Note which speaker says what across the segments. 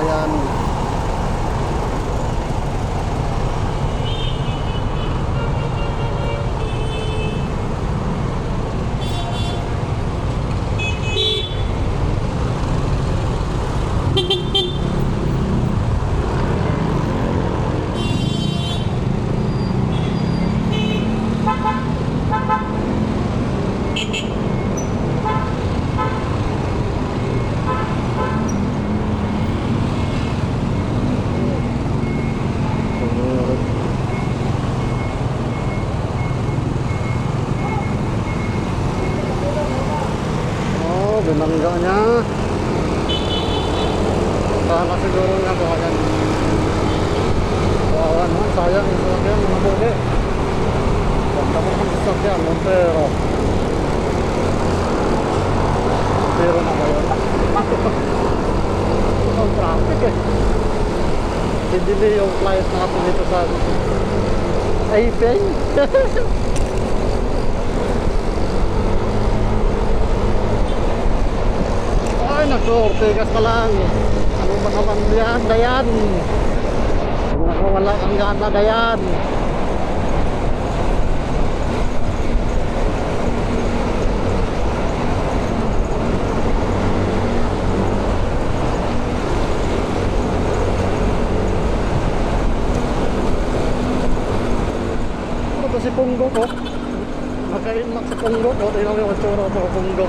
Speaker 1: kabayan. Binangga niya. Sana siguro nga buhayan. Kawawa naman, sayang yung sasakyan, mga buli. Ganda mo ang sasakyan, Montero. Pero na ba yun? Ang traffic eh. Hindi yung flight natin dito sa Taipei. Ay, nagsortigas ka lang. Ano ba naman yan, Dayan? Wala kang gana, Dayan. Ano ba si Punggo ko? Nakainmak si Punggo ko. Tingnan mo yung tsura ko, Punggo.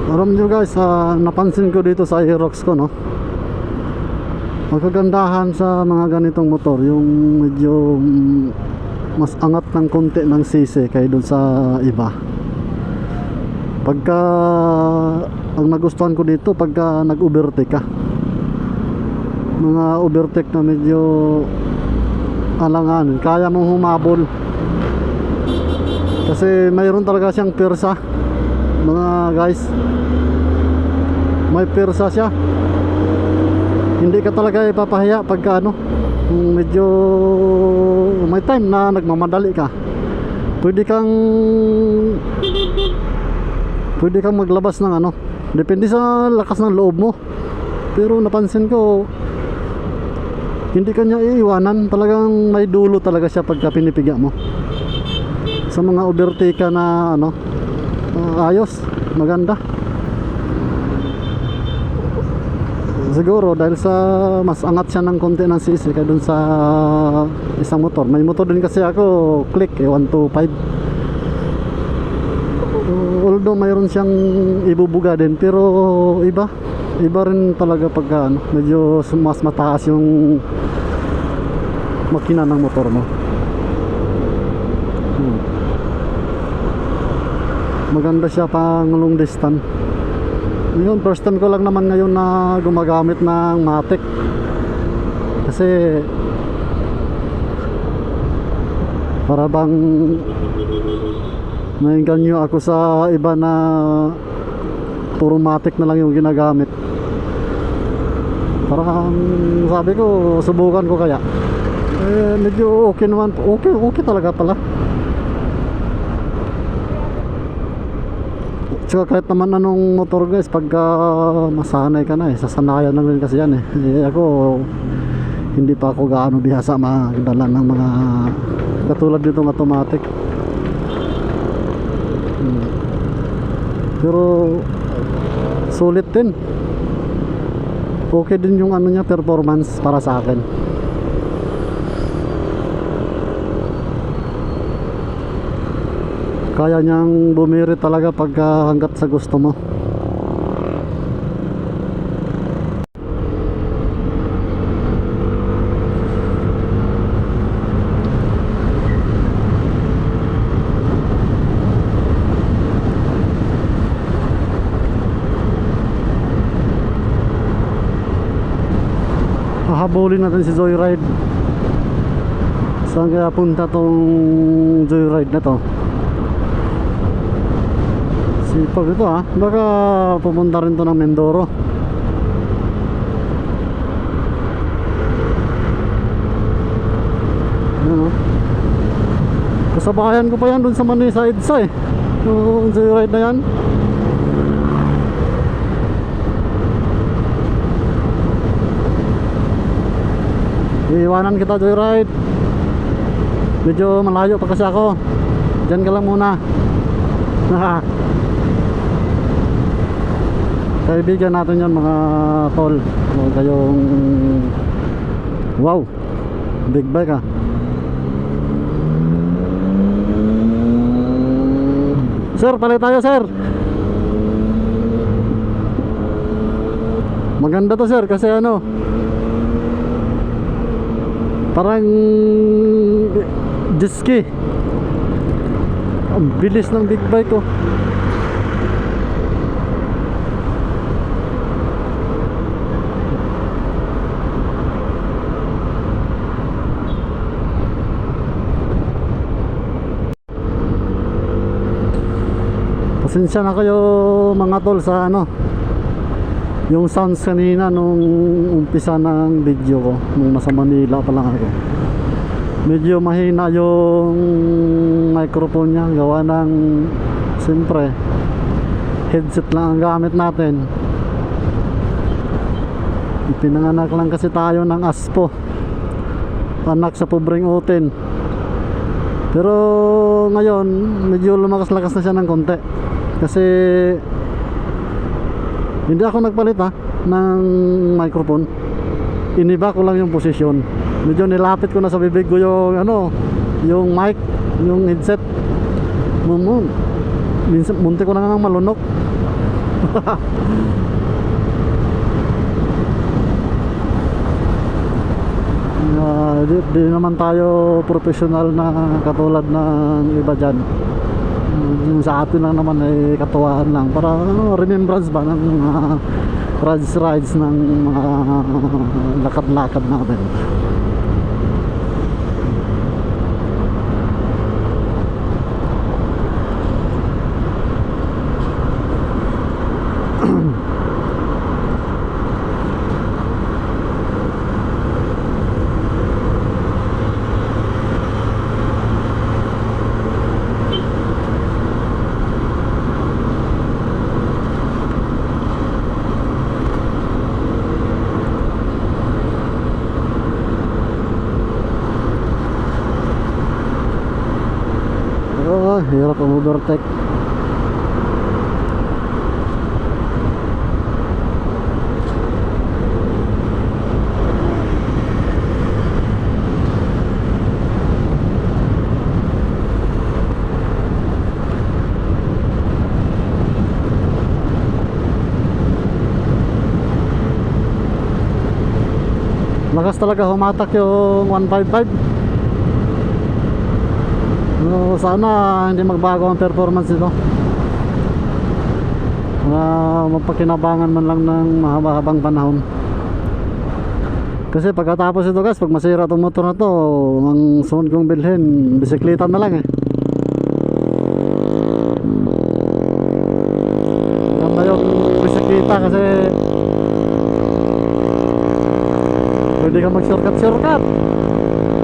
Speaker 1: Alam nyo guys, napansin ko dito sa Aerox ko, no, magkagandahan sa mga ganitong motor yung medyo mas angat ng konti ng sisi kaya dun sa iba. Pagka ang nagustuhan ko dito, pagka nag-overtake ka, mga overtake na medyo alangan, kaya mong humabol kasi mayroon talaga siyang persa, mga guys. May persa siya, hindi ka talaga ipapahiya pagka ano, medyo may time na nagmamadali ka, pwede kang maglabas ng ano, depende sa lakas ng loob mo. Pero napansin ko hindi kanya iiwanan, talagang may dulo talaga siya pagka pinipigya mo. Sa mga overtake na ano, ayos, maganda. Siguro dahil sa mas angat siya ng konti ng sisi kaya dun sa isang motor. May motor din kasi ako, click 125. Although mayroon siyang ibubuga din, pero iba, Iba rin talaga pagka ano, medyo mas mataas yung makina ng motor mo. Maganda siya pang long distance. Yun, first time ko lang naman ngayon na gumagamit ng Matic. Kasi para bang nainganyo ako sa iba na puro Matic na lang yung ginagamit. Parang sabi ko, subukan ko kaya. Medyo okay naman. Okay talaga pala. Tsaka kahit naman anong motor guys, pagka masanay ka na sasanayan lang rin kasi yan ako, hindi pa ako gaano bihasa magdala ng mga katulad nitong automatic. Pero sulit din. Okay din yung ano niya, performance para sa akin. Kaya niyang bumiri talaga pagka hanggat sa gusto mo. Hahabulin natin si Joyride. Saan kaya punta tong Joyride na to? Sipag ito baka pupunta rin to ng Mindoro. Yan kasabayan ko pa yan dun sa Manisa EDSA yung Joyride na yan. Iiwanan kita Joyride. Medyo malayo pa kasi ako. Diyan ka lang muna. Kaibigan natin yan mga tol. Huwag kayong wow, big bike Sir, palit tayo sir. Maganda to sir kasi ano, parang jet ski. Ang bilis ng big bike Pasensya na kayo mga tol sa ano, yung sounds kanina nung umpisa ng video ko, nung nasa Manila pa lang ako. Medyo mahina yung microphone niya, gawa ng siyempre headset lang ang gamit natin. Ipinanganak lang kasi tayo ng ASPO, anak sa pobreng utin. Pero ngayon medyo lumakas-lakas na siya ng konti. Kasi hindi ako nagpalit ng microphone. Iniba ko lang yung posisyon. Medyo nilapit ko na sa bibig ko yung ano, yung mic, yung headset. Minsan munti ko na nga malunok. Di naman tayo professional na katulad ng iba dyan. Yung sa atin lang naman ay katuwaan lang para remembrance ba ng mga rides ng mga lakad-lakad natin. Hirap ang overtake. Lakas talaga humatak yung 155. So, sana hindi magbago ang performance nito. Mapakinabangan man lang ng mahaba-habang panahon. Kasi pagkatapos ito guys, pag masira itong motor na to, ang sunod kong bilhin, bisikleta na lang eh. Ganda yung bisikleta kasi pwede ka mag shortcut.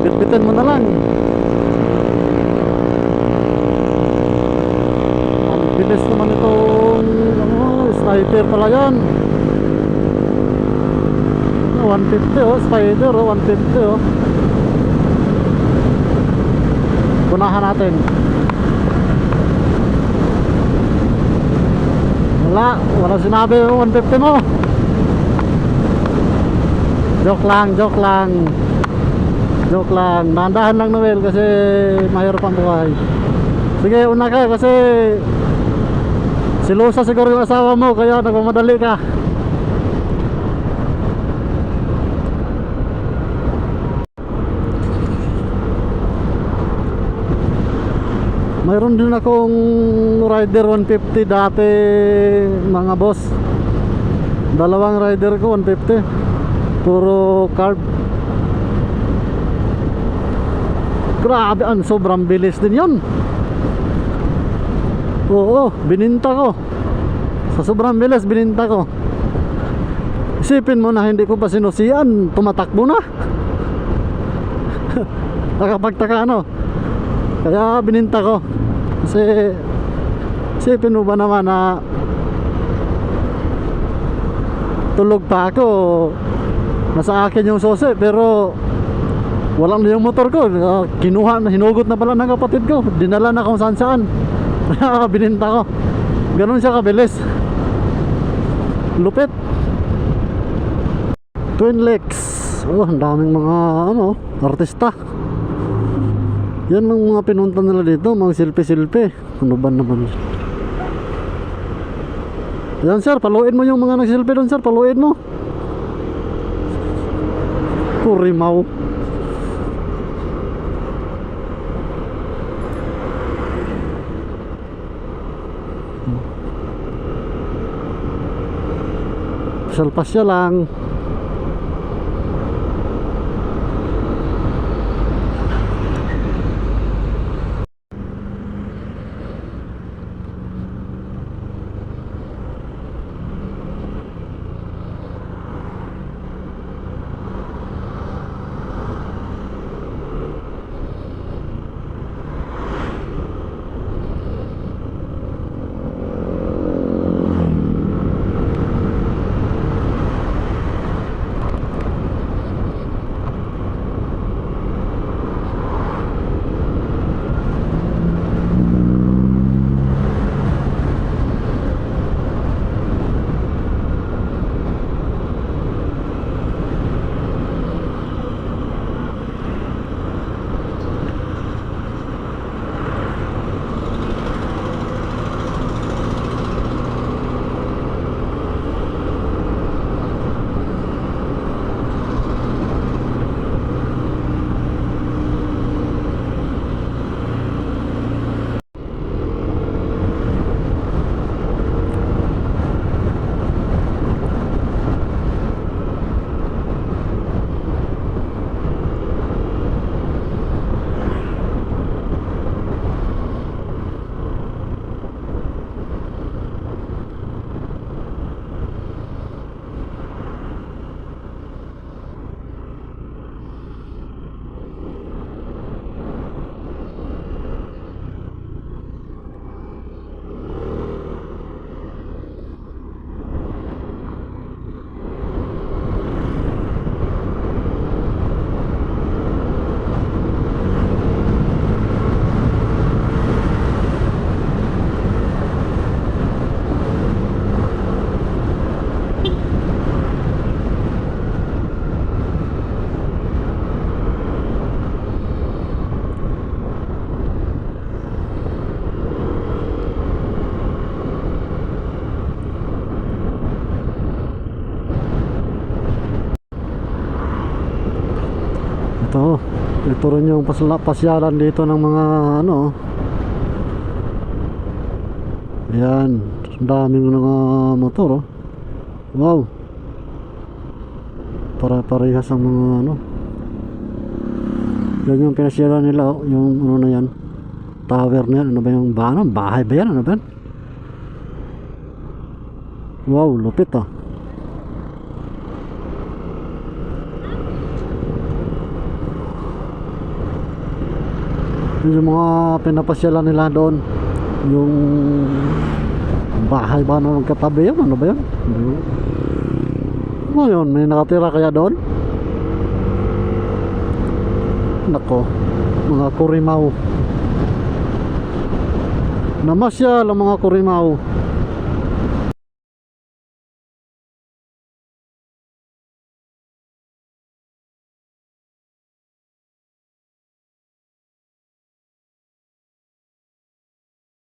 Speaker 1: Bitbitin mo na lang. Ang bilis naman itong sniper pala yan. 150 oh, Spider oh, 150 oh. Punahan natin. Wala sinabi yung 150 mo. Joke lang. Dahan-dahan lang Noel kasi mahirap ang buhay. Sige, una ka kasi silusa siguro yung asawa mo kaya nagmamadali ka. Mayroon din akong Rider 150 dati mga boss. Dalawang rider ko 150. Puro carb. Grabe, sobrang bilis din yun. Oo, bininta ko. Sa sobrang bilis, bininta ko. Isipin mo na hindi ko pa sinusian, tumatakbo na. Nakapagtaka ano. Kaya bininta ko. Kasi isipin mo ba naman na tulog pa ako, nasa akin yung sose pero walang yung motor ko. Hinugot na pala ng kapatid ko, dinala na kung saan saan. Kaya bininta ko. Ganun siya kabilis. Lupit. Twin Lakes. Oh, ang daming mga artista. Yan ang mga pinunta nila dito, mga silpi-silpi. Ano ba naman? Yan sir, paluin mo yung mga nagsilpi doon sir, paluin mo. Kurimaw. Pasyal-pasyal lang. Ito rin yung pasyalan dito ng mga ano. Ayan, ang daming mga motor oh. Wow. Para-parehas ang mga ano. Yan yung pinasyalan nila oh, yung ano na yan. Tower na yan, ano ba yung bahay ba yan? Ano ba yan? Wow, lupit ah. Yung mga pinapasyalan nila doon, yung bahay ba na magkatabi yan? Ano ba yan? Ano yun? May nakatira kaya doon? Nako, mga kurimaw. Namasyal ang mga kurimaw.